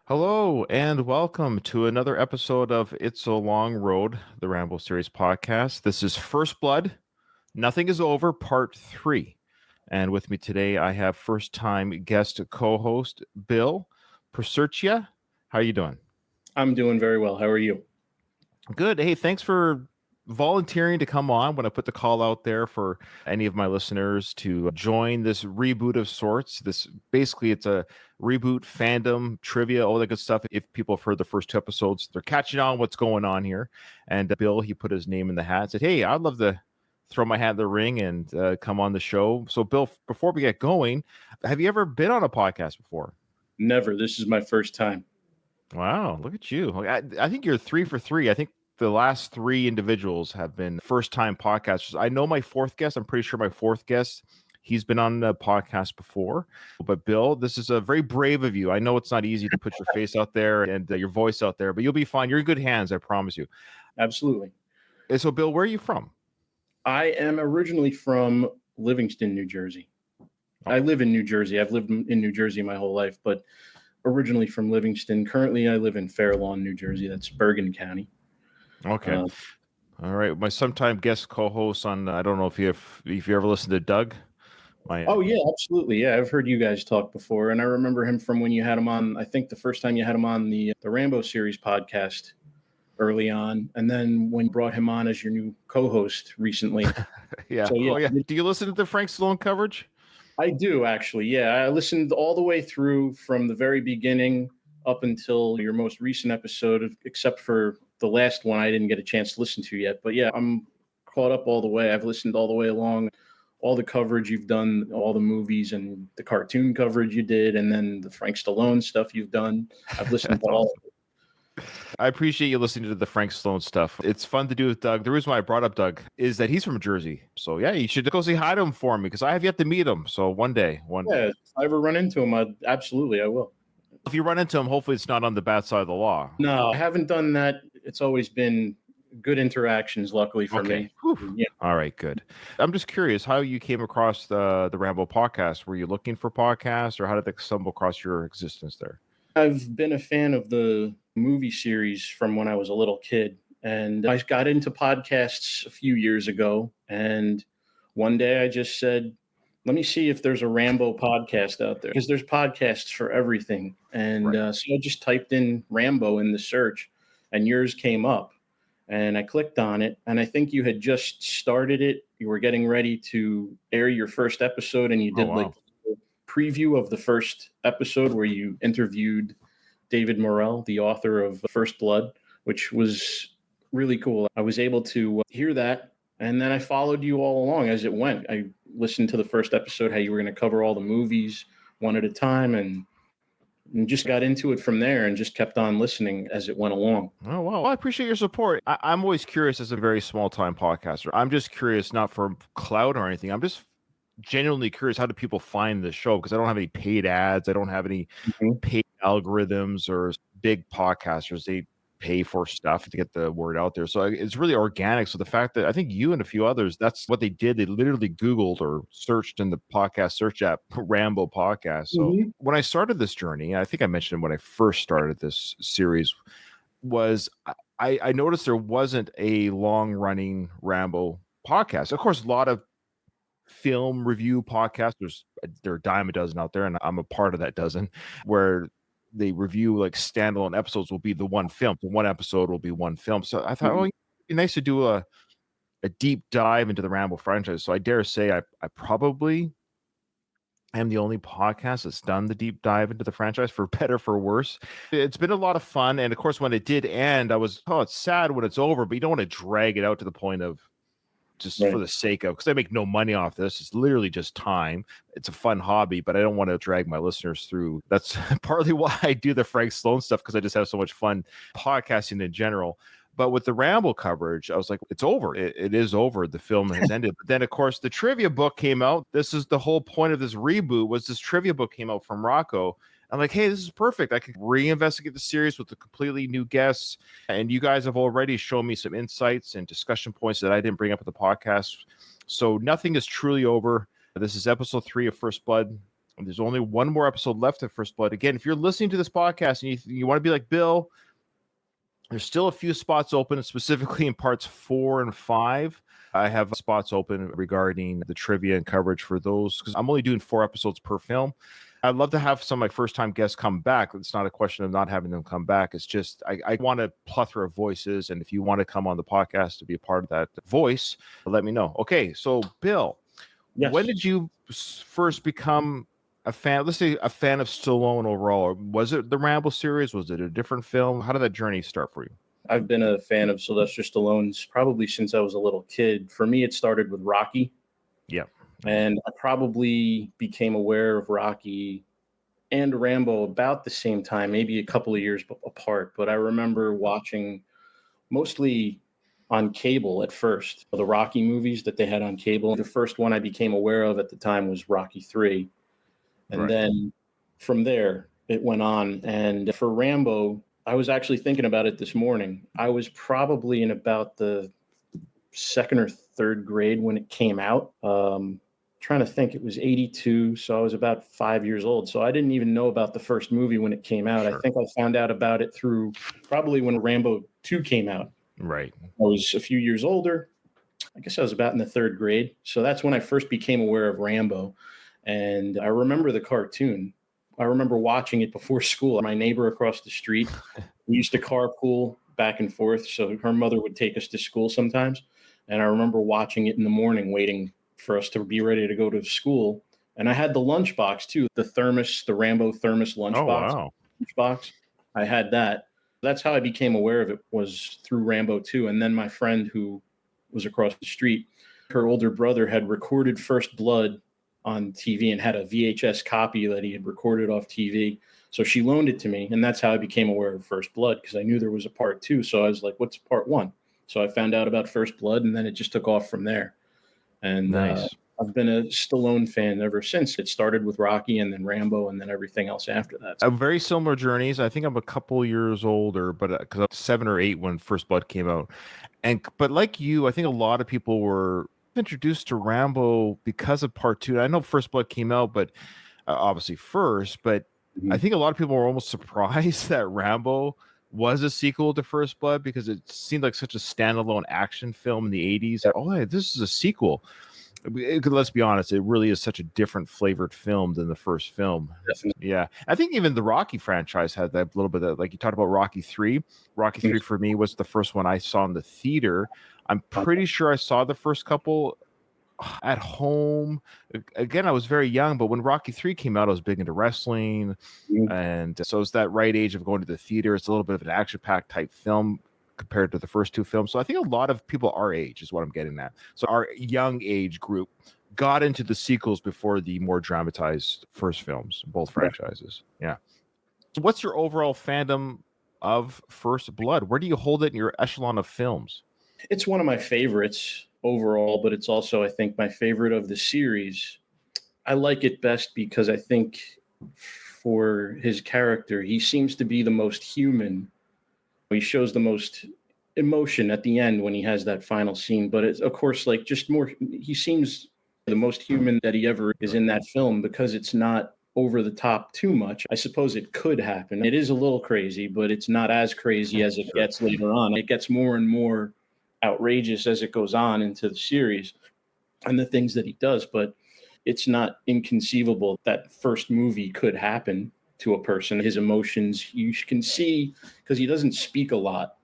Hello and welcome to another episode of It's a Long Road, the Rambo Series Podcast. This is First Blood, Nothing is Over, Part 3. And with me today, I have first-time guest co-host Bill Persurchia. How are you doing? I'm doing very well. How are you? Good. Hey, thanks for volunteering to come on when I put the call out there for any of my listeners to join this reboot of sorts. It's a reboot, fandom, trivia, all that good stuff. If people have heard the first two episodes, they're catching on what's going on here. And Bill, he put his name in the hat and said, hey, I'd love to throw my hat in the ring and come on the show. So Bill, before we get going, have you ever been on a podcast before? Never. This is my first time. Wow, look at you. I think you're 3 for 3. I think the last 3 individuals have been first-time podcasters. I know my fourth guest. I'm pretty sure my fourth guest, he's been on the podcast before. But Bill, this is a very brave of you. I know it's not easy to put your face out there and your voice out there, but you'll be fine. You're in good hands, I promise you. Absolutely. And so, Bill, where are you from? I am originally from Livingston, New Jersey. I live in New Jersey. I've lived in New Jersey my whole life, but originally from Livingston. Currently, I live in Fair Lawn, New Jersey. That's Bergen County. Okay. All right. My sometime guest co-host on, I don't know if you ever listened to Doug. Oh, yeah, absolutely. Yeah, I've heard you guys talk before, and I remember him from when you had him on, I think the first time you had him on the Rambo Series Podcast early on, and then when you brought him on as your new co-host recently. Yeah. So, yeah. Oh, yeah. Do you listen to the Frank Stallone coverage? I do, actually. Yeah, I listened all the way through from the very beginning up until your most recent episode, except for the last one I didn't get a chance to listen to yet. But yeah, I'm caught up all the way. I've listened all the way along, all the coverage you've done, all the movies and the cartoon coverage you did, and then the Frank Stallone stuff you've done. I've listened to all of it. I appreciate you listening to the Frank Stallone stuff. It's fun to do with Doug. The reason why I brought up Doug is that he's from Jersey. So, yeah, you should go say hi to him for me because I have yet to meet him. So one day. If I ever run into him, I will. If you run into him, hopefully it's not on the bad side of the law. No, I haven't done that. It's always been good interactions, luckily for me. Yeah. All right, good. I'm just curious how you came across the Rambo podcast. Were you looking for podcasts or how did they stumble across your existence there? I've been a fan of the movie series from when I was a little kid, and I got into podcasts a few years ago, and one day I just said, let me see if there's a Rambo podcast out there, because there's podcasts for everything. And so I just typed in Rambo in the search, and yours came up, and I clicked on it, and I think you had just started it. You were getting ready to air your first episode, and you did like preview of the first episode where you interviewed David Morrell, the author of First Blood, which was really cool. I was able to hear that, and then I followed you all along as it went. I listened to the first episode, how you were going to cover all the movies one at a time, and just got into it from there and just kept on listening as it went along. Oh, wow. Well, I appreciate your support. I'm always curious as a very small-time podcaster. I'm just curious, not for clout or anything. I'm just genuinely curious, how do people find the show? Because I don't have any paid ads. I don't have any paid algorithms or big podcasters. They pay for stuff to get the word out there. So it's really organic. So the fact that I think you and a few others, that's what they did. They literally Googled or searched in the podcast search app, Rambo Podcast. So when I started this journey, I think I mentioned when I first started this series, was I noticed there wasn't a long running Rambo podcast. Of course, a lot of film review podcasters, there are a dime a dozen out there, and I'm a part of that dozen, where they review like standalone episodes will be the one film. The one episode will be one film. So I thought, it'd be nice to do a deep dive into the Rambo franchise. So I dare say I probably am the only podcast that's done the deep dive into the franchise, for better, for worse. It's been a lot of fun. And of course, when it did end, I was, it's sad when it's over, but you don't want to drag it out to the point of just for the sake of, because I make no money off this. It's literally just time. It's a fun hobby, but I don't want to drag my listeners through. That's partly why I do the Frank Stallone stuff, because I just have so much fun podcasting in general. But with the Rambo coverage, I was like, it's over. It is over. The film has ended. But then, of course, the trivia book came out. This is the whole point of this reboot, was this trivia book came out from Rocco. I'm like, hey, this is perfect. I could reinvestigate the series with the completely new guests. And you guys have already shown me some insights and discussion points that I didn't bring up at the podcast. So nothing is truly over. This is episode 3 of First Blood. And there's only one more episode left of First Blood. Again, if you're listening to this podcast and you want to be like Bill, there's still a few spots open, specifically in parts 4 and 5. I have spots open regarding the trivia and coverage for those because I'm only doing 4 episodes per film. I'd love to have some of my first-time guests come back. It's not a question of not having them come back. It's just I want a plethora of voices, and if you want to come on the podcast to be a part of that voice, let me know. Okay, so Bill, Yes. When did you first become a fan? Let's say a fan of Stallone overall. Or was it the Rambo series? Was it a different film? How did that journey start for you? I've been a fan of Sylvester Stallone's probably since I was a little kid. For me, it started with Rocky. Yeah. And I probably became aware of Rocky and Rambo about the same time, maybe a couple of years apart. But I remember watching mostly on cable at first, the Rocky movies that they had on cable. The first one I became aware of at the time was Rocky 3. And then from there, it went on. And for Rambo, I was actually thinking about it this morning. I was probably in about the 2nd or 3rd grade when it came out. Trying to think, it was 82, so I was about 5 years old. So I didn't even know about the first movie when it came out. Sure. I think I found out about it through probably when Rambo 2 came out. Right. I was a few years older. I guess I was about in the 3rd grade. So that's when I first became aware of Rambo. And I remember the cartoon. I remember watching it before school. My neighbor across the street, we used to carpool back and forth. So her mother would take us to school sometimes. And I remember watching it in the morning, waiting for us to be ready to go to school. And I had the lunchbox too, the Rambo thermos lunchbox. Oh, wow. Lunchbox. I had that. That's how I became aware of it, was through Rambo 2. And then my friend who was across the street, her older brother had recorded First Blood on TV and had a VHS copy that he had recorded off TV. So she loaned it to me. And that's how I became aware of First Blood, because I knew there was a part 2. So I was like, what's part 1? So I found out about First Blood, and then it just took off from there. And Nice. I've been a Stallone fan ever since. It started with Rocky and then Rambo and then everything else after that. Very similar journeys. I think I'm a couple years older, but because I was 7 or 8 when First Blood came out. But like you, I think a lot of people were introduced to Rambo because of part 2. I know First Blood came out, but obviously first, but I think a lot of people were almost surprised that Rambo was a sequel to First Blood because it seemed like such a standalone action film in the 80s. That, oh, hey, this is a sequel. Let's be honest, it really is such a different flavored film than the first film. Definitely. Yeah. I think even the Rocky franchise had that little bit of, like you talked about Rocky 3. Rocky 3 for me was the first one I saw in the theater. I'm pretty sure I saw the first couple at home. Again, I was very young, but when Rocky 3 came out, I was big into wrestling. And so it's that right age of going to the theater. It's a little bit of an action-packed type film compared to the first 2 films. So I think a lot of people our age is what I'm getting at. So our young age group got into the sequels before the more dramatized first films, both franchises. Yeah. So what's your overall fandom of First Blood? Where do you hold it in your echelon of films? It's one of my favorites overall, but it's also, I think, my favorite of the series. I like it best because I think for his character, he seems to be the most human. He shows the most emotion at the end when he has that final scene. But it's, of course, like just more, he seems the most human that he ever is in that film because it's not over the top too much. I suppose it could happen. It is a little crazy, but it's not as crazy as it gets later on. It gets more and more outrageous as it goes on into the series and the things that he does. But it's not inconceivable that first movie could happen to a person. His emotions, you can see, because he doesn't speak a lot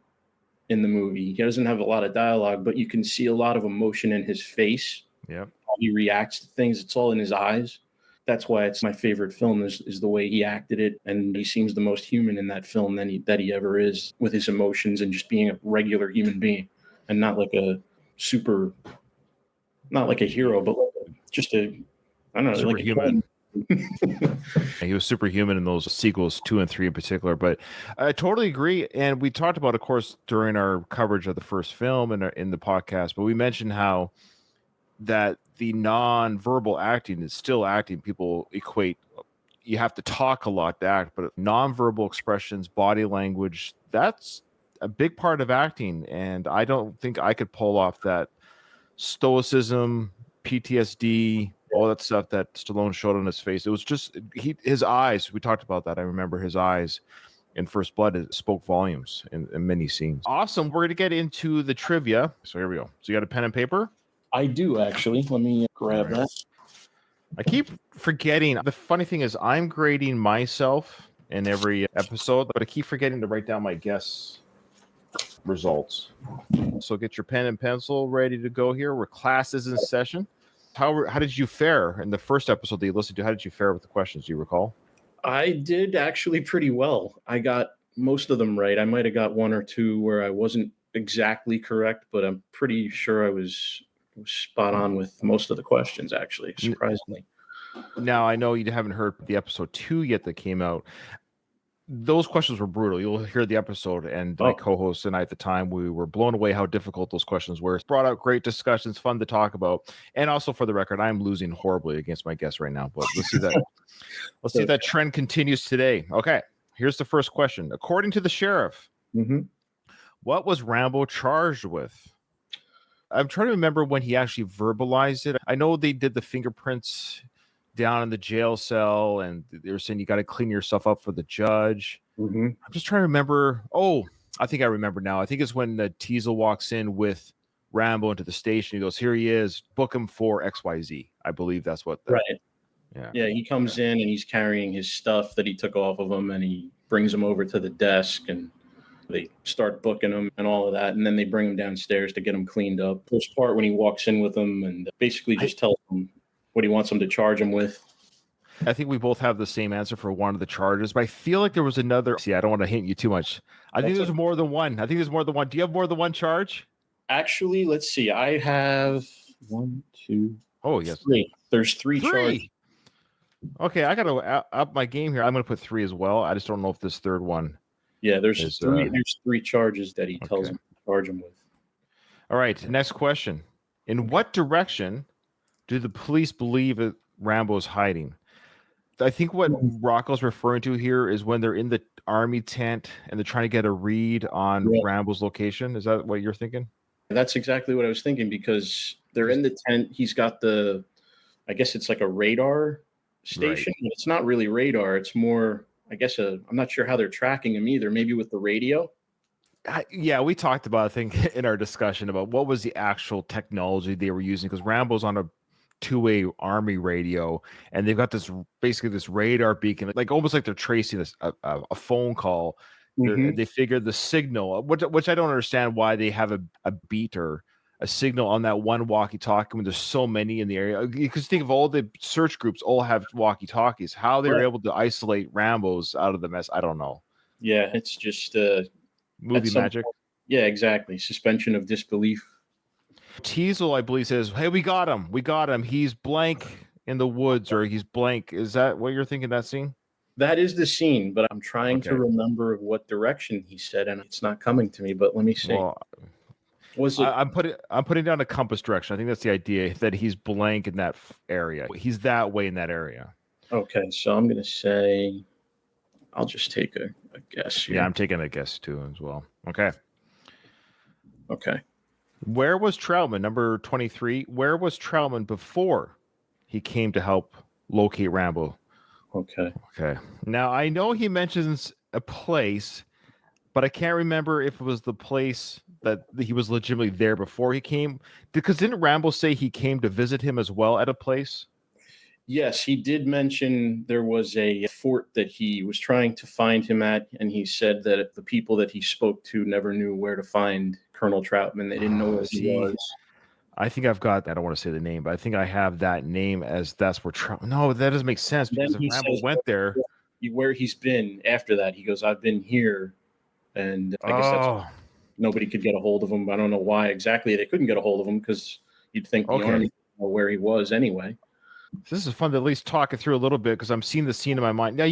in the movie. He doesn't have a lot of dialogue, but you can see a lot of emotion in his face. Yeah. How he reacts to things. It's all in his eyes. That's why it's my favorite film is the way he acted it. And he seems the most human in that film that he ever is, with his emotions and just being a regular human being and not like a not like a hero, but like just a, I don't know, superhuman. He was superhuman in those sequels, 2 and 3 in particular. But I totally agree. And we talked about, of course, during our coverage of the first film and in the podcast, but we mentioned how that the non-verbal acting is still acting. People equate, you have to talk a lot to act, but non-verbal expressions, body language, that's a big part of acting. And I don't think I could pull off that stoicism, PTSD, all that stuff that Stallone showed on his face. It was just his eyes. We talked about that. I remember his eyes in First Blood. It spoke volumes in many scenes. Awesome. We're going to get into the trivia. So here we go. So you got a pen and paper? I do, actually. Let me grab that. I keep forgetting. The funny thing is I'm grading myself in every episode, but I keep forgetting to write down my guess results. So get your pen and pencil ready to go here. Where class is in session. How did you fare in the first episode that you listened to? How did you fare with the questions? Do you recall? I did actually pretty well. I got most of them right. I might have got one or two where I wasn't exactly correct, but I'm pretty sure I was spot on with most of the questions, actually, surprisingly. Now, I know you haven't heard the episode 2 yet that came out. Those questions were brutal. You'll hear the episode, and my co-host and I at the time, we were blown away how difficult those questions were. It brought out great discussions, fun to talk about. And also, for the record, I'm losing horribly against my guests right now, but let's see that. Let's see if that trend continues today. Okay, here's the first question. According to the sheriff, what was Rambo charged with? I'm trying to remember when he actually verbalized it. I know they did the fingerprints down in the jail cell, and they were saying you got to clean yourself up for the judge. I'm just trying to remember. Oh, I think I remember now. I think it's when the Teasel walks in with Rambo into the station. He goes, "Here he is. Book him for XYZ." I believe that's what. Right. Yeah. He comes in and he's carrying his stuff that he took off of him, and he brings him over to the desk, and they start booking him and all of that, and then they bring him downstairs to get him cleaned up. First part when he walks in with them and basically just tells him what he wants them to charge him with. I think we both have the same answer for one of the charges, but I feel like there was another. See, I don't want to hint you too much. I think there's more than one. Do you have more than one charge? Actually, let's see. I have 1, 2. Oh, yes. 3. There's 3 charges. Okay, I got to up my game here. I'm going to put 3 as well. I just don't know if this third one. Yeah, there's 3. There's 3 charges that he tells him to charge him with. All right, next question. In what direction do the police believe that Rambo's hiding? I think what Rocco's referring to here is when they're in the army tent and they're trying to get a read on Rambo's location. Is that what you're thinking? That's exactly what I was thinking, because they're in the tent. He's got I guess it's like a radar station. Right. It's not really radar. It's more, I guess, I'm not sure how they're tracking him either. Maybe with the radio. Yeah, we talked about, I think, in our discussion about what was the actual technology they were using, because Rambo's on a two-way army radio, and they've got this radar beacon, like almost like they're tracing a phone call. They figure the signal, which I don't understand why they have a beat or a signal on that one walkie-talkie when there's so many in the area. Because think of all the search groups all have walkie-talkies. How they're able to isolate Rambo's out of the mess, I don't know. Yeah, it's just movie magic. Yeah, exactly. Suspension of disbelief. Teasel, I believe, says, "Hey, we got him. He's blank in the woods," or he's blank. Is that what you're thinking, that scene? That is the scene, but I'm trying to remember what direction he said, and it's not coming to me. But let me see. Well, I'm putting down a compass direction. I think that's the idea, that he's blank in that area. He's that way in that area. Okay, so I'm going to say, I'll just take a guess here. Yeah, I'm taking a guess too as well. Okay. Where was Troutman, number 23? Where was Troutman before he came to help locate Rambo? Okay. Now, I know he mentions a place, but I can't remember if it was the place that he was legitimately there before he came. Because didn't Rambo say he came to visit him as well at a place? Yes, he did mention there was a fort that he was trying to find him at, and he said that the people that he spoke to never knew where to find Colonel Troutman. They didn't know where he was. I think I've got, I don't want to say the name, but I think I have that name as that's where Troutman. No, that doesn't make sense, because if Rambo went there. Where he's been after that, he goes, "I've been here," and I guess that's nobody could get a hold of him. I don't know why exactly they couldn't get a hold of him, because you'd think the army knew where he was anyway. This is fun to at least talk it through a little bit, because I'm seeing the scene in my mind. Now,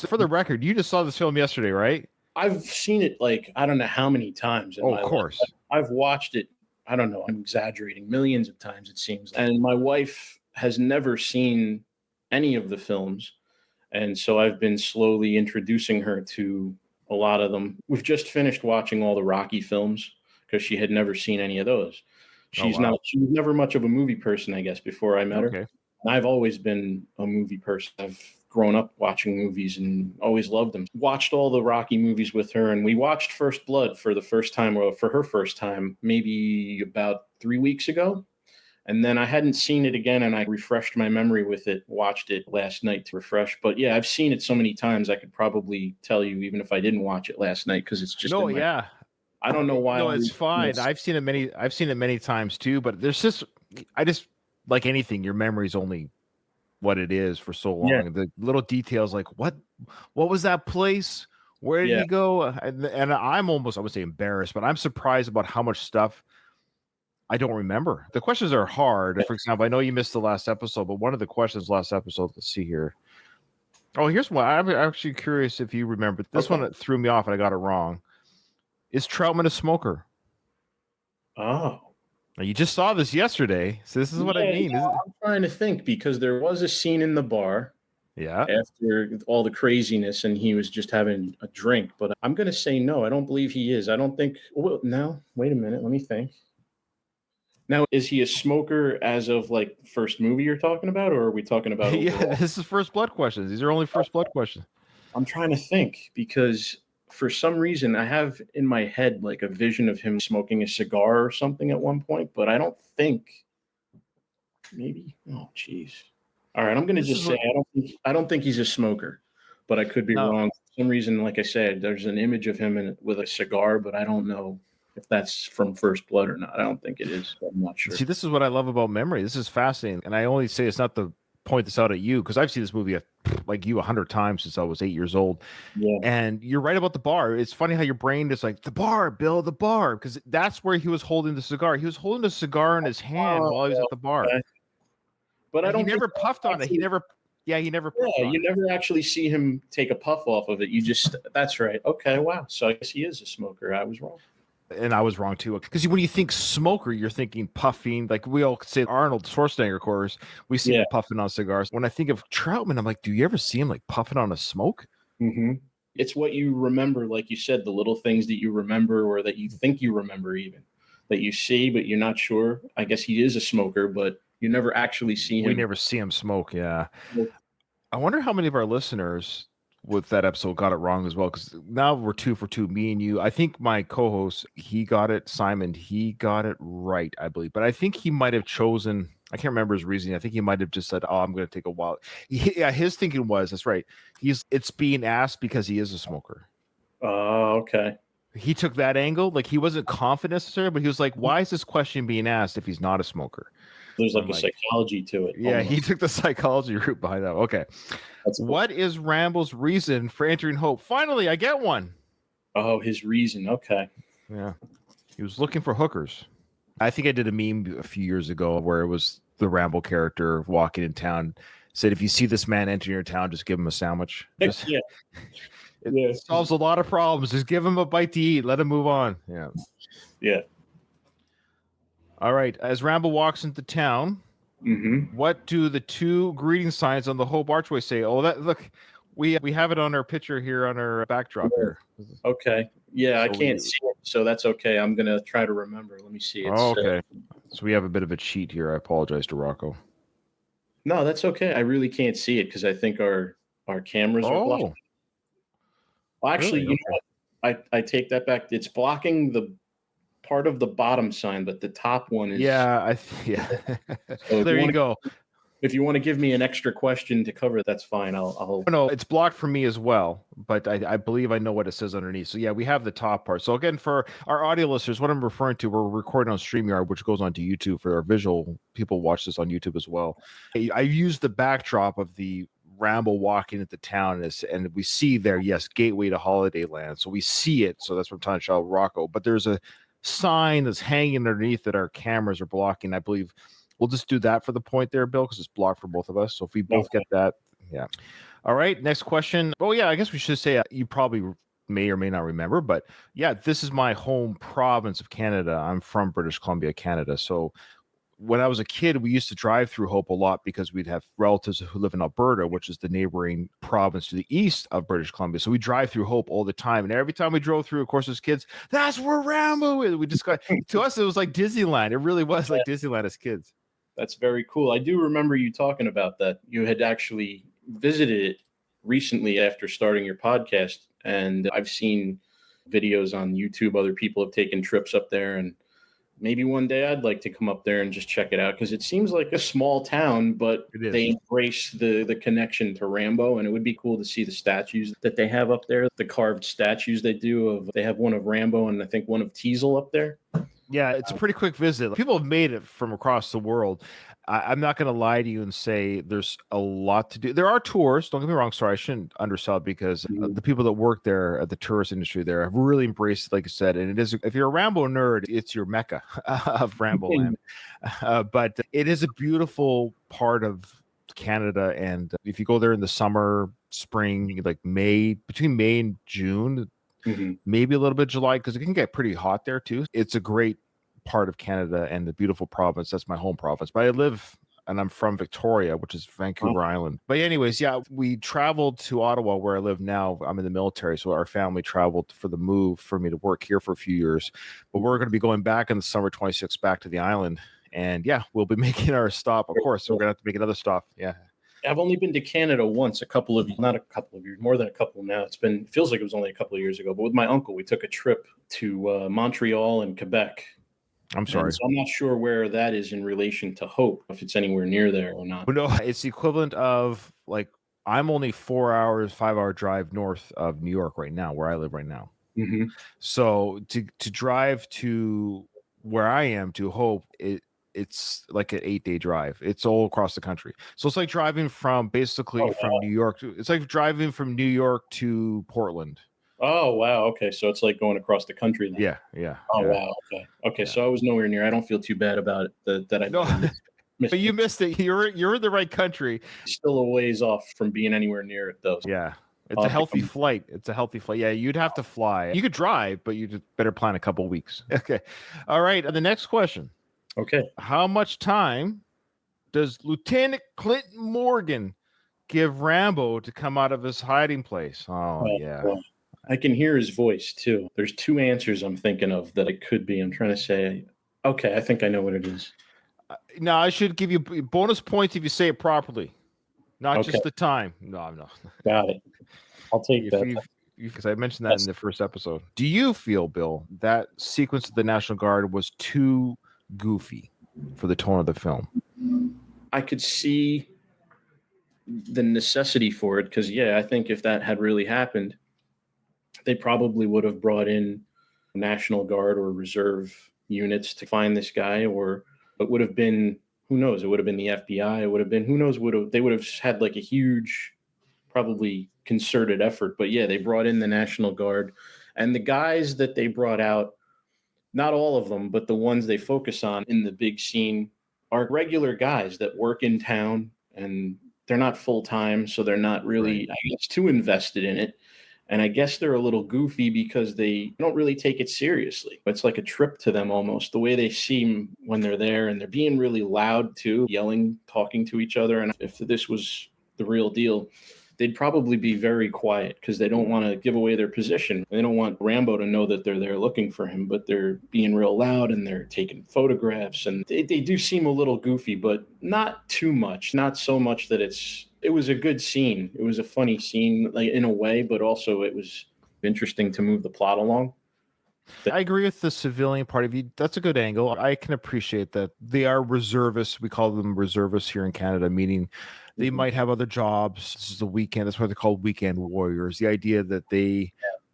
for the record, you just saw this film yesterday, right? I've seen it I don't know how many times. Of course. I've watched it, I don't know, I'm exaggerating, millions of times it seems. And my wife has never seen any of the films. And so I've been slowly introducing her to a lot of them. We've just finished watching all the Rocky films, because she had never seen any of those. She was never much of a movie person, I guess, before I met her. And I've always been a movie person. I've grown up watching movies and always loved them. Watched all the Rocky movies with her, and we watched First Blood for the first time, or for her first time, maybe about 3 weeks ago. And then I hadn't seen it again, and I refreshed my memory with it, watched it last night to refresh. But yeah, I've seen it so many times, I could probably tell you, even if I didn't watch it last night, because it's just I don't know why. No, it's fine. I've seen it many times too, but I just like anything, your memory's only what it is for so long. Yeah. The little details like what was that place? Where did he go? And I'm almost, I would say, embarrassed, but I'm surprised about how much stuff I don't remember. The questions are hard. For example, I know you missed the last episode, but one of the questions last episode, let's see here. Oh, here's one. I'm actually curious if you remember. This one that threw me off and I got it wrong. Is Troutman a smoker? Oh. Now, you just saw this yesterday, so this is what I mean. I'm trying to think, because there was a scene in the bar. Yeah. After all the craziness, and he was just having a drink. But I'm going to say no. I don't believe he is. I don't think. Well, no. Wait a minute. Let me think. Now, is he a smoker as of like first movie you're talking about, or are we talking about? Yeah, this is First Blood questions. These are only First Blood questions. I'm trying to think, because for some reason I have in my head like a vision of him smoking a cigar or something at one point, but I don't think. Maybe. Oh, geez. All right, I'm going to just say I don't think he's a smoker, but I could be wrong. For some reason, like I said, there's an image of him with a cigar, but I don't know if that's from First Blood or not. I don't think it is. I'm not sure. See, this is what I love about memory. This is fascinating. And I only say it's not to point this out at you, because I've seen this movie like you 100 times since I was 8 years old. Yeah. And you're right about the bar. It's funny how your brain is like, the bar, Bill, the bar, because that's where he was holding the cigar. He was holding the cigar in his hand while he was at the bar. Okay. But I don't. He never puffed on it. He never. Yeah, he never. Yeah, you never actually see him take a puff off of it. You just. That's right. Okay. Wow. So I guess he is a smoker. I was wrong. And I was wrong too, because when you think smoker, you're thinking puffing. Like we all say Arnold Schwarzenegger, of course, we see him puffing on cigars. When I think of Troutman, I'm like, do you ever see him like puffing on a smoke? Mm-hmm. It's what you remember, like you said, the little things that you remember, or that you think you remember, even that you see, but you're not sure. I guess he is a smoker, but you never actually see him. We never see him smoke. Yeah. I wonder how many of our listeners with that episode got it wrong as well, because now we're 2 for 2, me and you. I think my co-host, he got it. Simon, he got it right, I believe, but I think he might have chosen, I can't remember his reasoning. I think he might have just said, oh, I'm going to take a while. Yeah, his thinking was, that's right, it's being asked because he is a smoker. Oh, okay. He took that angle. Like, he wasn't confident necessarily, but he was like, why is this question being asked if he's not a smoker? There's like a psychology to it. Yeah, almost. He took the psychology route behind that. Okay. What is Rambo's reason for entering Hope? Finally, I get one. Oh, his reason. Okay. Yeah. He was looking for hookers. I think I did a meme a few years ago where it was the Rambo character walking in town, said, if you see this man enter your town, just give him a sandwich. It solves a lot of problems. Just give him a bite to eat. Let him move on. Yeah. Yeah. All right. As Rambo walks into town, what do the 2 greeting signs on the Hope Archway say? Oh, look, we have it on our picture here on our backdrop here. Okay. Yeah, so I can't see it, so that's okay. I'm gonna try to remember. Let me see. Okay. So we have a bit of a cheat here. I apologize to Rocco. No, that's okay. I really can't see it because I think our cameras are blocking. Well, actually, really? You know what? I take that back. It's blocking the part of the bottom sign, but the top one is. Yeah, So there you go. If you want to give me an extra question to cover, that's fine. I'll. No, it's blocked for me as well, but I believe I know what it says underneath. So yeah, we have the top part. So again, for our audio listeners, what I'm referring to, we're recording on StreamYard, which goes onto YouTube for our visual people. Watch this on YouTube as well. I used the backdrop of the Rambo walking into town, and we see there, yes, gateway to Holiday Land. So we see it. So that's what I'm trying to show Rocco. But there's a sign that's hanging underneath that our cameras are blocking. I believe we'll just do that for the point there, Bill, because it's blocked for both of us. So if we both get that, yeah. All right, next question. Oh yeah, I guess we should say you probably may or may not remember, but yeah, this is my home province of Canada. I'm from British Columbia, Canada. So when I was a kid, we used to drive through Hope a lot because we'd have relatives who live in Alberta, which is the neighboring province to the east of British Columbia. So we drive through Hope all the time. And every time we drove through, of course, as kids, that's where Rambo is. We just got, to us, it was like Disneyland. It really was like Disneyland as kids. That's very cool. I do remember you talking about that. You had actually visited it recently after starting your podcast, and I've seen videos on YouTube. Other people have taken trips up there, and maybe one day I'd like to come up there and just check it out because it seems like a small town, but It is. they embrace the connection to Rambo, and it would be cool to see the statues that they have up there, the carved statues they do of. They have one of Rambo and I think one of Teasel up there. Yeah, it's a pretty quick visit. People have made it from across the world. I'm not going to lie to you and say there's a lot to do. There are tours. Don't get me wrong. Sorry, I shouldn't undersell it because the people that work there at the tourist industry there have really embraced it, like I said. And it is, if you're a Rambo nerd, it's your mecca of Rambo land. But it is a beautiful part of Canada. And if you go there in the summer, spring, like between May and June, maybe a little bit July, because it can get pretty hot there too. It's a great part of Canada and the beautiful province. That's my home province. But I live and I'm from Victoria, which is Vancouver Island. But anyways, yeah, we traveled to Ottawa where I live now. I'm in the military. So our family traveled for the move for me to work here for a few years. But we're going to be going back in the summer 26 back to the island. And yeah, we'll be making our stop. Of course, so we're going to have to make another stop. Yeah. I've only been to Canada once, not a couple of years, more than a couple now. Feels like it was only a couple of years ago. But with my uncle, we took a trip to Montreal and Quebec. I'm sorry. So I'm not sure where that is in relation to Hope, if it's anywhere near there or not. No, it's the equivalent of like I'm only 4 hours, 5-hour drive north of New York right now, where I live right now. So to drive to where I am to Hope, it's like an 8-day drive. It's all across the country. So it's like driving from New York it's like driving from New York to Portland. Oh, wow. Okay. So it's like going across the country then. Yeah. Oh, yeah. Wow. Okay. Yeah. So I was nowhere near. I don't feel too bad about it that I missed but you missed it. You're in the right country. Still a ways off from being anywhere near it though. Yeah. It's a healthy flight. Yeah, you'd have to fly. You could drive, but you better plan a couple of weeks. Okay. All right. And the next question. Okay. How much time does Lieutenant Clinton Morgan give Rambo to come out of his hiding place? Oh, yeah. Well, I can hear his voice too. There's two answers I'm thinking of that it could be. I'm trying to say, okay, I think I know what it is. Now, I should give you bonus points if you say it properly, not just the time. No. Got it. I'll take that. Because I mentioned that in the first episode. Do you feel, Bill, that sequence of the National Guard was too goofy for the tone of the film? I could see the necessity for it because, I think if that had really happened, they probably would have brought in National Guard or reserve units to find this guy, or it would have been, who knows, it would have been the FBI, it would have been, who knows, they would have had like a huge, probably concerted effort. But yeah, they brought in the National Guard, and the guys that they brought out, not all of them, but the ones they focus on in the big scene are regular guys that work in town, and they're not full-time, so they're not really, I guess, too invested in it. And I guess they're a little goofy because they don't really take it seriously. It's like a trip to them almost, the way they seem when they're there, and they're being really loud too, yelling, talking to each other. And if this was the real deal, they'd probably be very quiet because they don't want to give away their position. They don't want Rambo to know that they're there looking for him, but they're being real loud and they're taking photographs. And they do seem a little goofy, but not too much. Not so much that it was a good scene. It was a funny scene, like, in a way, but also it was interesting to move the plot along. I agree with the civilian part of you. That's a good angle. I can appreciate that they are reservists. We call them reservists here in Canada, meaning they might have other jobs. This is the weekend. That's why they're called weekend warriors. The idea that they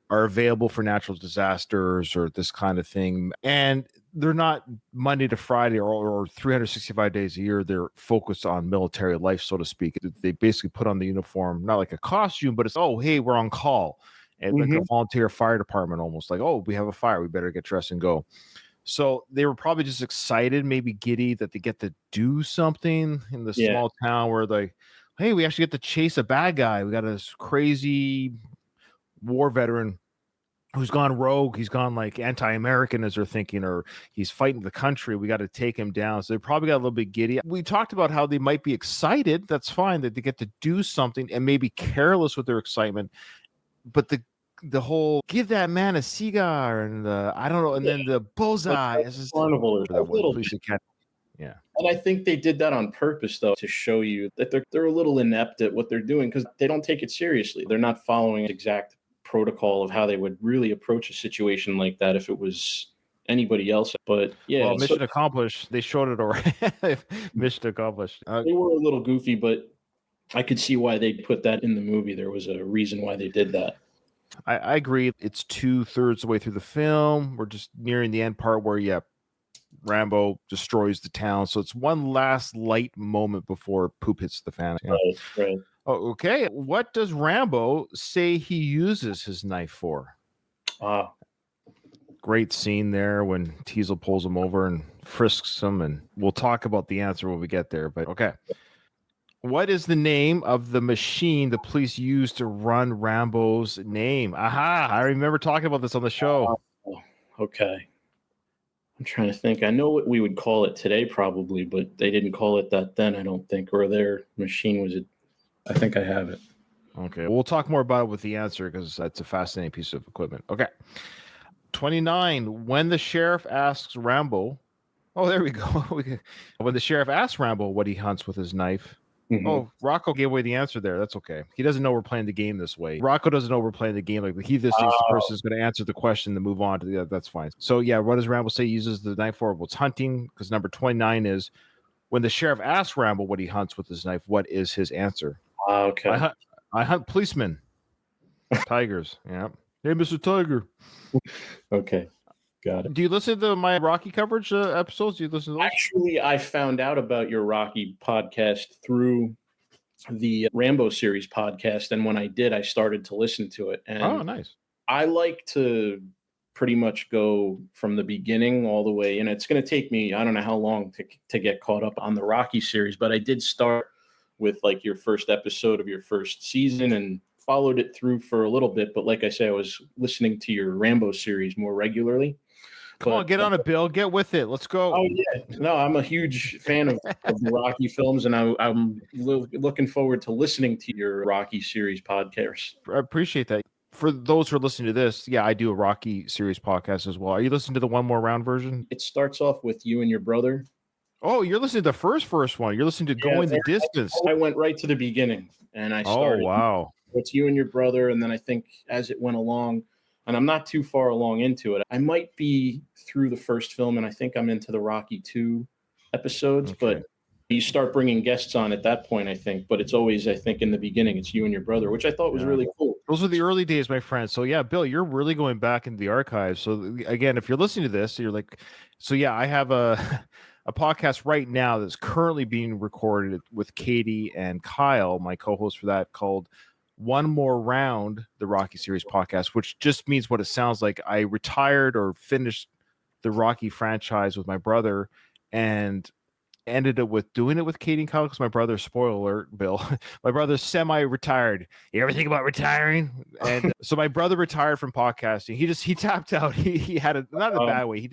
are available for natural disasters or this kind of thing. And they're not Monday to Friday or 365 days a year. They're focused on military life, so to speak. They basically put on the uniform, not like a costume, but it's, oh, hey, we're on call. And like a volunteer fire department, almost like, oh, we have a fire, we better get dressed and go. So they were probably just excited, maybe giddy, that they get to do something in the small town where they, hey, we actually get to chase a bad guy. We got this crazy war veteran who's gone rogue. He's gone like anti-American, as they're thinking, or he's fighting the country. We got to take him down. So they probably got a little bit giddy. We talked about how they might be excited. That's fine, that they get to do something, and maybe careless with their excitement. But the whole give that man a cigar and I don't know, and then the bullseye is just carnival or Yeah. And I think they did that on purpose, though, to show you that they're a little inept at what they're doing because they don't take it seriously. They're not following exact protocol of how they would really approach a situation like that if it was anybody else. But yeah, Well, mission accomplished. They showed it already. Mission accomplished. they were a little goofy, but I could see why they put that in the movie. There was a reason why they did that. I agree. It's 2/3 of the way through the film. We're just nearing the end part where, Rambo destroys the town. So it's one last light moment before poop hits the fan. Yeah. Right. Oh, okay. What does Rambo say he uses his knife for? Great scene there when Teasel pulls him over and frisks him. And we'll talk about the answer when we get there. But okay. What is the name of the machine the police used to run Rambo's name? Aha! I remember talking about this on the show. Okay. I'm trying to think. I know what we would call it today, probably, but they didn't call it that then, I don't think. Or their machine was it. I think I have it. Okay. We'll talk more about it with the answer because that's a fascinating piece of equipment. Okay. 29. When the sheriff asks Rambo, oh, there we go. When the sheriff asks Rambo what he hunts with his knife. Mm-hmm. Oh, Rocco gave away the answer there. That's okay. He doesn't know we're playing the game this way. Rocco doesn't know we're playing the game. Like he just thinks the person is going to answer the question and move on to the other. That's fine. So yeah, what does Rambo say he uses the knife for? Well, it's hunting, because number 29 is when the sheriff asks Rambo what he hunts with his knife, what is his answer? Okay. I hunt policemen. Tigers. Yeah. Hey, Mr. Tiger. Okay. Got it. Do you listen to my Rocky coverage episodes? Do you listen to those? Actually, I found out about your Rocky podcast through the Rambo Series podcast. And when I did, I started to listen to it. And oh, nice. I like to pretty much go from the beginning all the way. And it's going to take me, I don't know how long to get caught up on the Rocky series. But I did start with like your first episode of your first season and followed it through for a little bit. But like I say, I was listening to your Rambo series more regularly. Come on, get on it, Bill. Get with it. Let's go. Oh, yeah. No, I'm a huge fan of the Rocky films, and I'm looking forward to listening to your Rocky series podcast. I appreciate that. For those who are listening to this, yeah, I do a Rocky series podcast as well. Are you listening to the One More Round version? It starts off with you and your brother. Oh, you're listening to the first one. You're listening to Going the Distance. I went right to the beginning, and I started. Oh, wow. It's you and your brother, and then I think as it went along, and I'm not too far along into it. I might be through the first film, and I think I'm into the Rocky 2 episodes, but you start bringing guests on at that point, I think. But it's always, I think, in the beginning, it's you and your brother, which I thought was really cool. Those are the early days, my friend. So, yeah, Bill, you're really going back into the archives. So, again, if you're listening to this, you're like, so, yeah, I have a podcast right now that's currently being recorded with Katie and Kyle, my co-host for that, called One More Round, the Rocky Series podcast, which just means what it sounds like. I retired or finished the Rocky franchise with my brother and ended up with doing it with Katie and Kyle because my brother, spoiler alert, Bill, my brother's semi-retired. You ever think about retiring? And so my brother retired from podcasting. He tapped out. He had not in a bad way.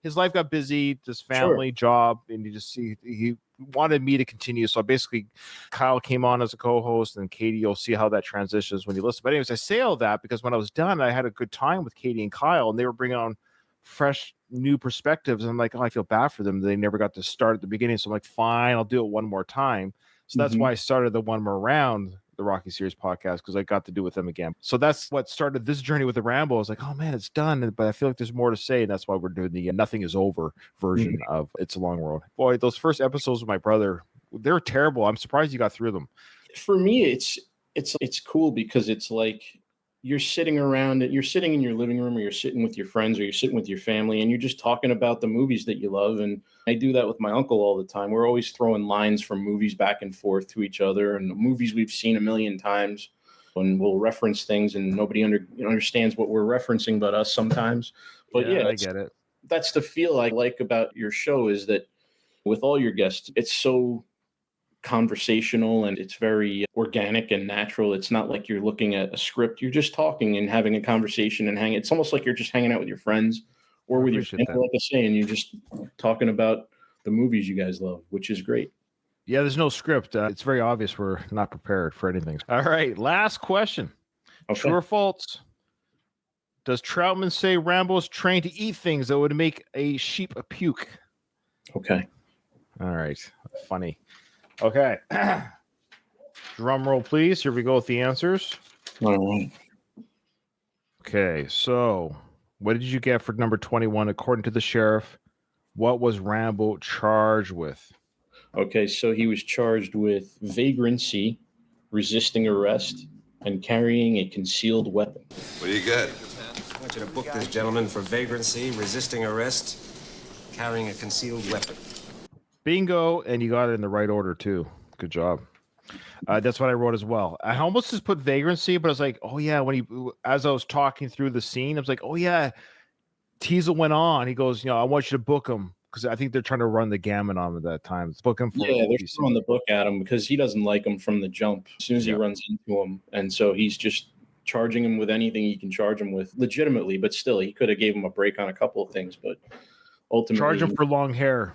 His life got busy, just family, job, and he wanted me to continue. So basically Kyle came on as a co-host, and Katie, you'll see how that transitions when you listen. But anyways, I say all that because when I was done, I had a good time with Katie and Kyle, and they were bringing on fresh new perspectives. And I'm like, oh, I feel bad for them. They never got to start at the beginning. So I'm like, fine, I'll do it one more time. So that's why I started the One More Round, the Rocky Series podcast, because I got to do with them again. So that's what started this journey with the Rambo. I was like, oh man, it's done. But I feel like there's more to say. And that's why we're doing the Nothing Is Over version of It's a Long Road. Boy, those first episodes with my brother, they were terrible. I'm surprised you got through them. For me, it's cool because it's like, you're sitting in your living room, or you're sitting with your friends, or you're sitting with your family, and you're just talking about the movies that you love. And I do that with my uncle all the time. We're always throwing lines from movies back and forth to each other, and the movies we've seen a million times. And we'll reference things, and nobody understands what we're referencing but us sometimes. But yeah, I get it. That's the feel I like about your show, is that with all your guests, it's so conversational and it's very organic and natural. It's not like you're looking at a script. You're just talking and having a conversation and hanging. It's almost like you're just hanging out with your friends or with your family, like I say, and you're just talking about the movies you guys love, which is great. Yeah, there's no script. It's very obvious we're not prepared for anything. All right, last question. Okay. True or false? Does Troutman say Rambo's trained to eat things that would make a sheep puke? Okay. All right. Funny. Okay. Drum roll, please. Here we go with the answers. All right. Okay. So, what did you get for number 21? According to the sheriff, what was Rambo charged with? Okay, so he was charged with vagrancy, resisting arrest, and carrying a concealed weapon. What do you got? I want you to book this gentleman for vagrancy, resisting arrest, carrying a concealed weapon. Bingo. And you got it in the right order, too. Good job. That's what I wrote as well. I almost just put vagrancy, but I was like, oh, yeah. As I was talking through the scene, I was like, oh, yeah. Teasel went on. He goes, I want you to book him because I think they're trying to run the gamut on him at that time. Book him for they're throwing the book at him because he doesn't like him from the jump as soon as he runs into him. And so he's just charging him with anything he can charge him with legitimately, but still he could have gave him a break on a couple of things, but ultimately charge him for long hair.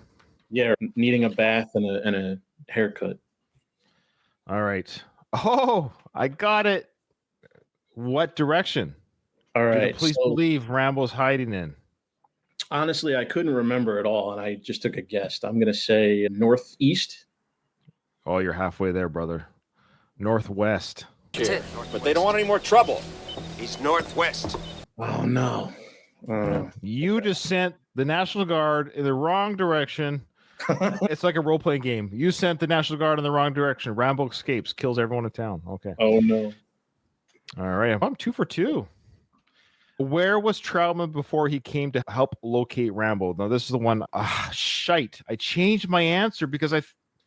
Yeah, needing a bath and a haircut. All right. Oh, I got it. What direction? All right. Please believe Rambo's hiding in. Honestly, I couldn't remember at all, and I just took a guess. I'm going to say northeast. Oh, you're halfway there, brother. Northwest. That's it. But they don't want any more trouble. He's northwest. Oh, no. You just sent the National Guard in the wrong direction. It's like a role-playing game. You sent the National Guard in the wrong direction. Rambo escapes, kills everyone in town. Okay. Oh, no. All right. I'm 2 for 2. Where was Troutman before he came to help locate Rambo? Now, this is the one. Shite. I changed my answer because I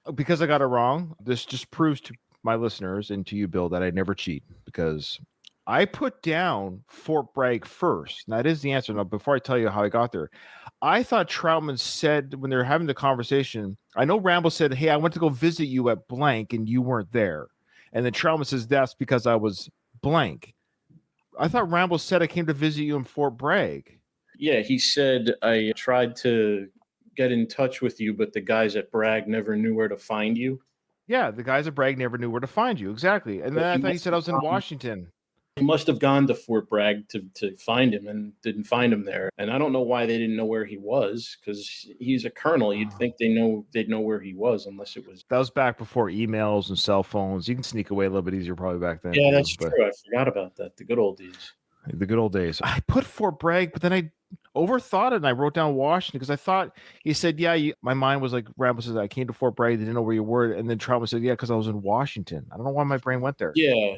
got it wrong. This just proves to my listeners and to you, Bill, that I never cheat because I put down Fort Bragg first. And that is the answer. Now, before I tell you how I got there, I thought Troutman said when they were having the conversation, I know Rambo said, hey, I went to go visit you at blank and you weren't there. And then Troutman says, that's because I was blank. I thought Rambo said I came to visit you in Fort Bragg. Yeah, he said I tried to get in touch with you, but the guys at Bragg never knew where to find you. Yeah, the guys at Bragg never knew where to find you. Exactly. And then I thought he said I was in Washington. He must have gone to Fort Bragg to find him and didn't find him there. And I don't know why they didn't know where he was because he's a colonel. You'd think they'd know where he was unless it was. That was back before emails and cell phones. You can sneak away a little bit easier probably back then. Yeah, that's true. I forgot about that. The good old days. The good old days. I put Fort Bragg, but then I overthought it and I wrote down Washington because I thought he said, yeah, my mind was like, Rambo says, I came to Fort Bragg. They didn't know where you were. And then Troutman said, yeah, because I was in Washington. I don't know why my brain went there. Yeah.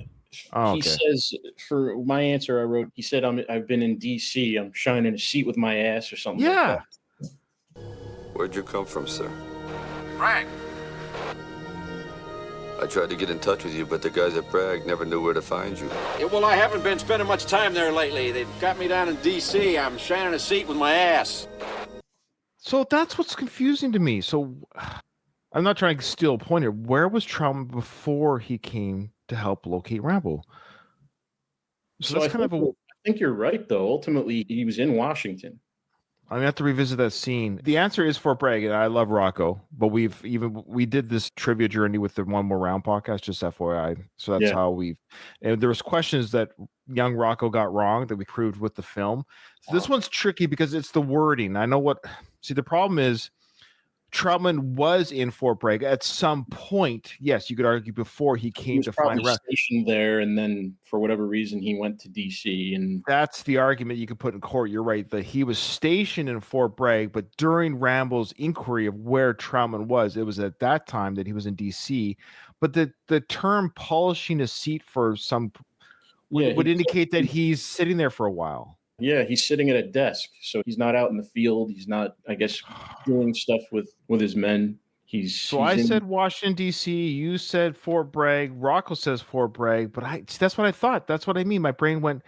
Oh, he says for my answer, I wrote, he said, I've been in DC. I'm shining a seat with my ass or something. Yeah. Like that. Where'd you come from, sir? Bragg. I tried to get in touch with you, but the guys at Bragg never knew where to find you. Yeah, well, I haven't been spending much time there lately. They've got me down in D.C. I'm shining a seat with my ass. So that's what's confusing to me. So I'm not trying to steal a point here. Where was Troutman before he came to help locate Rambo? So that's kind of I think you're right, though. Ultimately, he was in Washington. I'm gonna have to revisit that scene. The answer is Fort Bragg, and I love Rocco, but we did this trivia journey with the One More Round podcast, just FYI. So that's how and there was questions that young Rocco got wrong that we proved with the film. So this one's tricky because it's the wording. I know the problem is Troutman was in Fort Bragg at some point. Yes, you could argue before he came to find stationed there, and then for whatever reason he went to DC, and that's the argument you could put in court. You're right that he was stationed in Fort Bragg, but during Rambo's inquiry of where Troutman was, it was at that time that he was in DC. But the term polishing a seat for some would indicate that he's sitting there for a while. Yeah, he's sitting at a desk, so he's not out in the field. He's not, I guess, doing stuff with his men. I said Washington, D.C. You said Fort Bragg. Rocco says Fort Bragg, but that's what I thought. That's what I mean. My brain went,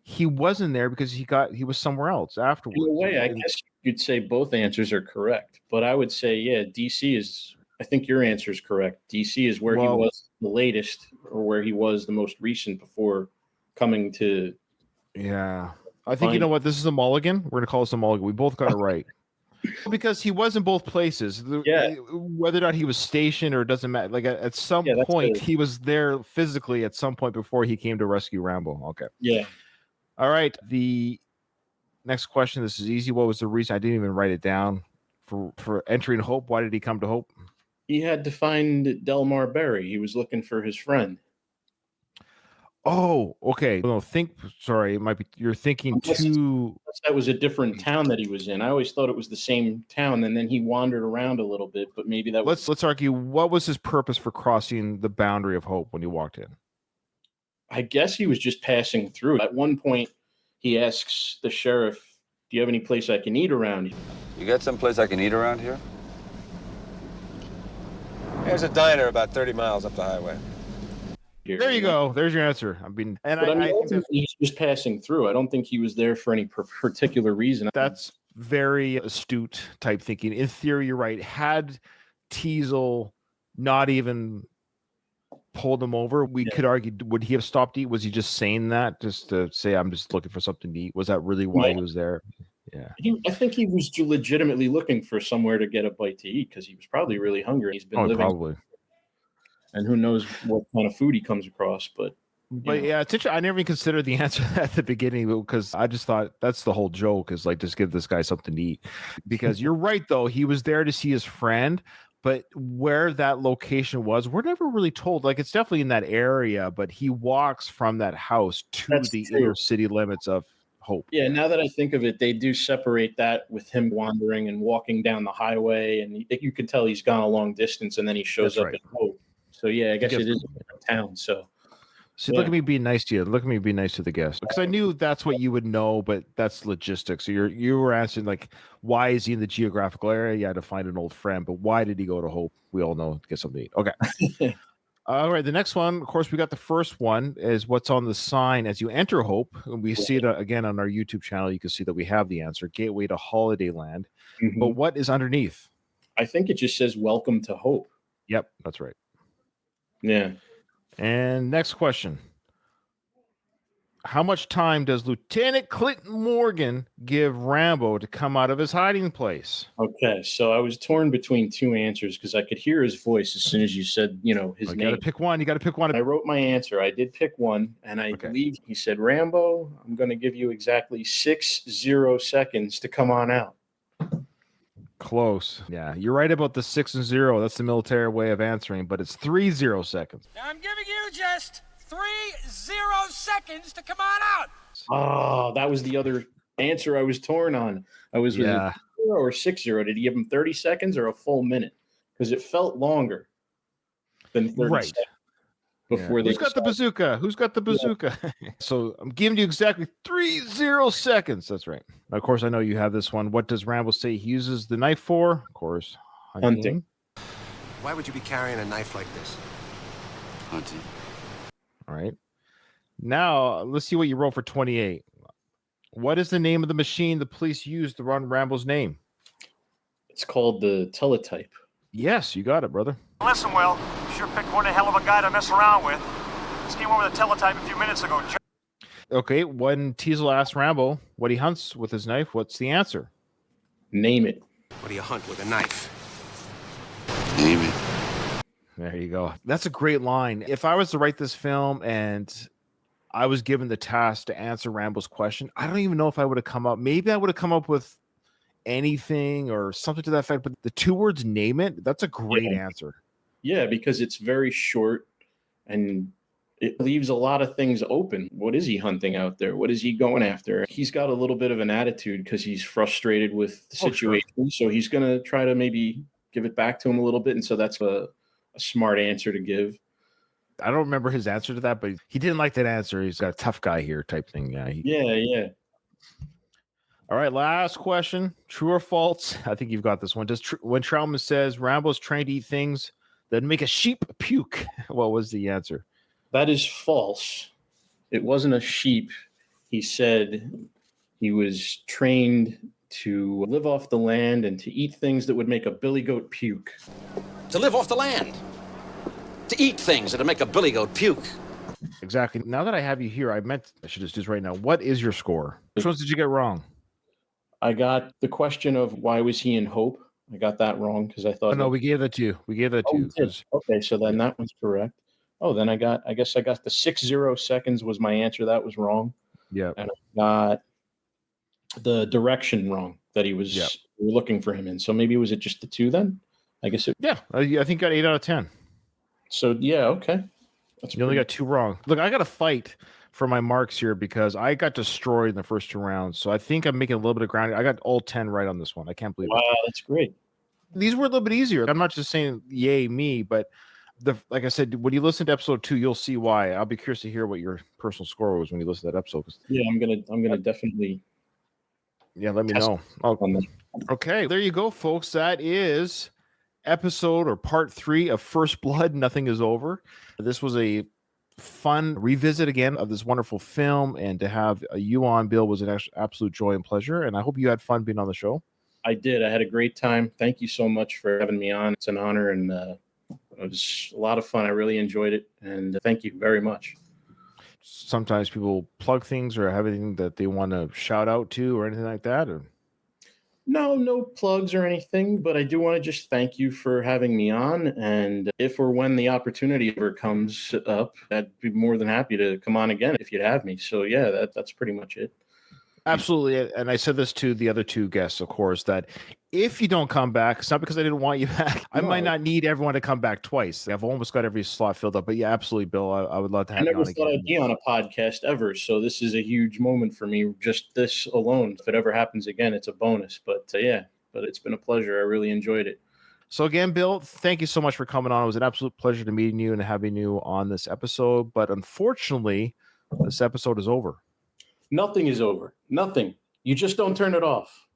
he wasn't there because he was somewhere else afterwards. In a way, I guess you'd say both answers are correct, but I would say, yeah, D.C. is. I think your answer is correct. D.C. is where he was the latest, or where he was the most recent before coming to. Yeah. I think, you know what, this is a mulligan. We're going to call this a mulligan. We both got it right. Because he was in both places. Yeah. Whether or not he was stationed or it doesn't matter. Like at some point, he was there physically at some point before he came to rescue Rambo. Okay. Yeah. All right. The next question, this is easy. What was the reason? I didn't even write it down for entering Hope? Why did he come to Hope? He had to find Delmar Berry. He was looking for his friend. Oh, okay. No, sorry, it might be you're thinking too. That was a different town that he was in. I always thought it was the same town, and then he wandered around a little bit, but maybe that was. Let's argue. What was his purpose for crossing the boundary of Hope when he walked in? I guess he was just passing through. At one point, he asks the sheriff, "Do you have any place I can eat around here?" You got someplace I can eat around here? There's a diner about 30 miles up the highway. There you go. There's your answer. I mean, he's just passing through. I don't think he was there for any particular reason. That's very astute type thinking. In theory, you're right. Had Teasel not even pulled him over, we could argue, would he have stopped to eat? Was he just saying that just to say, I'm just looking for something to eat? Was that really why he was there? Yeah. I think he was legitimately looking for somewhere to get a bite to eat because he was probably really hungry. He's been living. Probably. And who knows what kind of food he comes across, but yeah, it's interesting. I never even considered the answer at the beginning because I just thought that's the whole joke is like just give this guy something to eat. Because you're right though, he was there to see his friend, but where that location was, we're never really told. Like it's definitely in that area, but he walks from that house to the inner city limits of Hope. Yeah, now that I think of it, they do separate that with him wandering and walking down the highway, and you can tell he's gone a long distance, and then he shows up in Hope. So yeah, I guess it is a different town. So look at me being nice to you. Look at me being nice to the guest because I knew that's what you would know, but that's logistics. So you were answering like, why is he in the geographical area? Yeah, to find an old friend, but why did he go to Hope? We all know to get something to eat. Okay. All right. The next one, of course, we got the first one is what's on the sign as you enter Hope. And we see it again on our YouTube channel. You can see that we have the answer: Gateway to Holiday Land. Mm-hmm. But what is underneath? I think it just says "Welcome to Hope." Yep, that's right. Yeah. And next question. How much time does Lieutenant Clinton Morgan give Rambo to come out of his hiding place? Okay, so I was torn between two answers because I could hear his voice as soon as you said, his name. You got to pick one. You got to pick one. I wrote my answer. I did pick one, and I believe he said, "Rambo, I'm going to give you exactly 60 seconds to come on out." Close. Yeah, you're right about the 6 and 0. That's the military way of answering, but it's 30 seconds. Now I'm giving you just 30 seconds to come on out. Oh, that was the other answer I was torn on. I was with 0 or 60. Did he give him 30 seconds or a full minute? Because it felt longer than 30 seconds. Before Who's got the bazooka? Who's got the bazooka? Yeah. So I'm giving you exactly 30 seconds. That's right. Of course, I know you have this one. What does Rambo say he uses the knife for? Of course, hunting. Why would you be carrying a knife like this? Hunting. All right. Now, let's see what you wrote for 28. What is the name of the machine the police used to run Rambo's name? It's called the teletype. Yes, you got it, brother. Listen, Will, you sure picked one hell of a guy to mess around with. Just came over the teletype a few minutes ago. Okay, when Teasel asked Rambo what he hunts with his knife, what's the answer? Name it. What do you hunt with a knife? Name it. There you go. That's a great line. If I was to write this film and I was given the task to answer Rambo's question, I don't even know if I would have come up. Maybe I would have come up with anything or something to that effect. But the two words "name it," that's a great answer. Yeah, because it's very short and it leaves a lot of things open. What is he hunting out there? What is he going after? He's got a little bit of an attitude because he's frustrated with the situation. Sure. So he's going to try to maybe give it back to him a little bit. And so that's a smart answer to give. I don't remember his answer to that, but he didn't like that answer. He's got a tough guy here type thing. Yeah. Yeah. All right, last question. True or false? I think you've got this one. When Troutman says Rambo's trained to eat things that make a sheep puke, what was the answer? That is false. It wasn't a sheep. He said he was trained to live off the land and to eat things that would make a billy goat puke. To live off the land. To eat things that'll make a billy goat puke. Exactly. Now that I have you here, I should just do this right now. What is your score? Which ones did you get wrong? I got the question of why was he in Hope. I got that wrong because I thought. Oh, no, we gave that to you. We gave that to you. Okay, so then that one's correct. Oh, then I guess I got the 60 seconds was my answer. That was wrong. Yeah. And I got the direction wrong. that he was looking for him in. So maybe was it just the 2 then? I guess it. Yeah, I think you got 8 out of 10. So yeah, okay. You only got 2 wrong. Look, I got to fight for my marks here because I got destroyed in the first 2 rounds. So I think I'm making a little bit of ground. I got all 10 right on this one. I can't believe it. Wow, that's great. These were a little bit easier. I'm not just saying yay me, but like I said, when you listen to episode 2, you'll see why. I'll be curious to hear what your personal score was when you listen to that episode. Yeah, I'm gonna definitely. Yeah, let me know. Okay, there you go, folks. That is episode or part 3 of First Blood. Nothing is over. This was a fun revisit again of this wonderful film, and to have you on, Bill, was an absolute joy and pleasure. And I hope you had fun being on the show. I did. I had a great time. Thank you so much for having me on. It's an honor, and it was a lot of fun. I really enjoyed it, and thank you very much. Sometimes people plug things or have anything that they want to shout out to or anything like that, or no plugs or anything, but I do want to just thank you for having me on. And if or when the opportunity ever comes up, I'd be more than happy to come on again if you'd have me. So yeah, that's pretty much it. Absolutely. And I said this to the other 2 guests, of course, that if you don't come back, it's not because I didn't want you back. I might not need everyone to come back twice. I've almost got every slot filled up. But yeah, absolutely, Bill. I would love to have you on again. I never thought I'd be on a podcast ever. So this is a huge moment for me. Just this alone. If it ever happens again, it's a bonus. But but it's been a pleasure. I really enjoyed it. So again, Bill, thank you so much for coming on. It was an absolute pleasure to meeting you and having you on this episode. But unfortunately, this episode is over. Nothing is over. Nothing. You just don't turn it off.